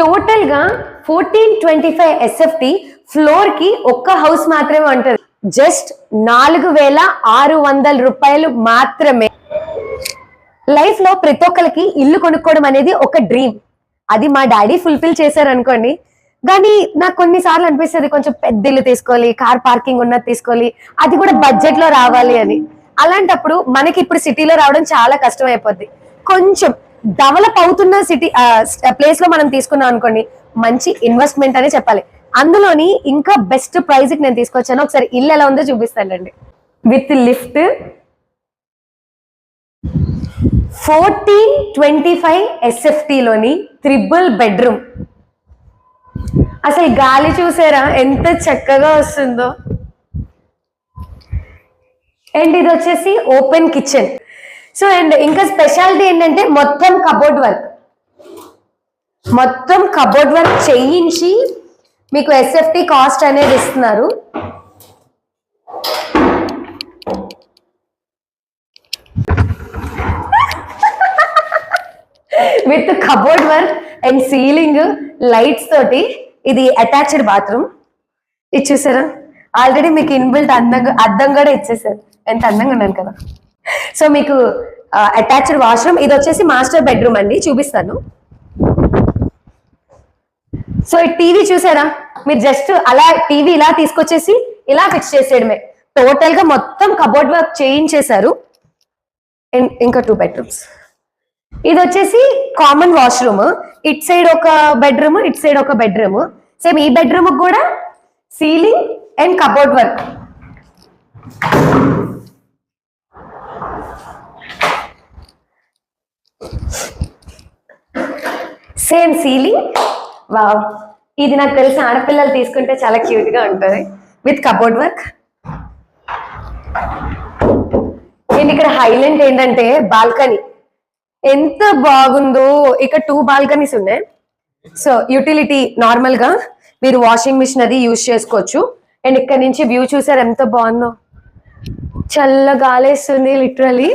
Total గా 1425 SFT floor కి ఒక్క హౌస్ మాత్రమే ఉంటుంది. జస్ట్ 4600 రూపాయలు మాత్రమే. లైఫ్ లో ప్రతి ఒక్కరికి ఇల్లు కొనుక్కోవడం అనేది ఒక డ్రీమ్. అది మా డాడీ ఫుల్ఫిల్ చేశారు అనుకోండి. కానీ నాకు కొన్నిసార్లు అనిపిస్తుంది కొంచెం పెద్ద ఇల్లు తీసుకోవాలి, కార్ పార్కింగ్ ఉన్నది తీసుకోవాలి, అది కూడా బడ్జెట్ లో రావాలి అని. అలాంటప్పుడు మనకి ఇప్పుడు సిటీలో రావడం చాలా కష్టం అయిపోద్ది. కొంచెం డెవలప్ అవుతున్న సిటీ ప్లేస్ లో మనం తీసుకున్నాం అనుకోండి, మంచి ఇన్వెస్ట్మెంట్ అనే చెప్పాలి. అందులోని ఇంకా బెస్ట్ ప్రైస్ కి నేను తీసుకొచ్చాను. ఒకసారి ఇల్లు ఎలా ఉందో చూపిస్తానండి. విత్ లిఫ్ట్ 1425 SFT లోని 3 బెడ్రూమ్. అసలు గాలి చూసారా ఎంత చక్కగా వస్తుందో. అండ్ ఇది వచ్చేసి ఓపెన్ కిచెన్. సో అండ్ ఇంకా స్పెషాలిటీ ఏంటంటే మొత్తం కబోర్డ్ వర్క్ చేయించి మీకు SFT కాస్ట్ అనేది ఇస్తున్నారు. With cupboard work and ceiling lights తోటి. ఇది అటాచ్డ్ బాత్రూమ్. ఇది చూసారా, ఆల్రెడీ మీకు ఇన్బిల్ట్ అద్దం కూడా ఇచ్చేసారు. ఎంత అందంగా ఉన్నాను కదా. సో మీకు అటాచ్డ్ వాష్రూమ్. ఇది వచ్చేసి మాస్టర్ బెడ్రూమ్ అండి, చూపిస్తాను. సో ఈ టీవీ చూసారా, మీరు జస్ట్ అలా టీవీ ఇలా తీసుకొచ్చేసి ఇలా ఫిక్స్ చేసేయడమే. టోటల్ గా మొత్తం కబోర్డ్ వర్క్ చేయించేశారు. ఇంకా 2 బెడ్రూమ్స్. ఇది వచ్చేసి కామన్ వాష్రూమ్. ఇట్ సైడ్ ఒక బెడ్రూమ్, ఇట్ సైడ్ ఒక బెడ్రూమ్. సేమ్ ఈ బెడ్రూమ్ కూడా ceiling and cupboard work. Same ceiling. Wow, ఇది నాకు తెలిసి ఆడపిల్లలు తీసుకుంటే చాలా క్యూట్ గా ఉంటుంది. With cupboard work. అండ్ ఇక్కడ హైలైట్ ఏంటంటే బాల్కనీ ఎంత బాగుందో. ఇక్కడ 2 బాల్కనీస్ ఉన్నాయి. సో యూటిలిటీ నార్మల్ గా మీరు వాషింగ్ మిషన్ అది యూజ్ చేసుకోవచ్చు. అండ్ ఇక్కడ నుంచి వ్యూ చూసారు ఎంత బాగుందో. చల్లగా గాలేస్తుంది లిటరలీ.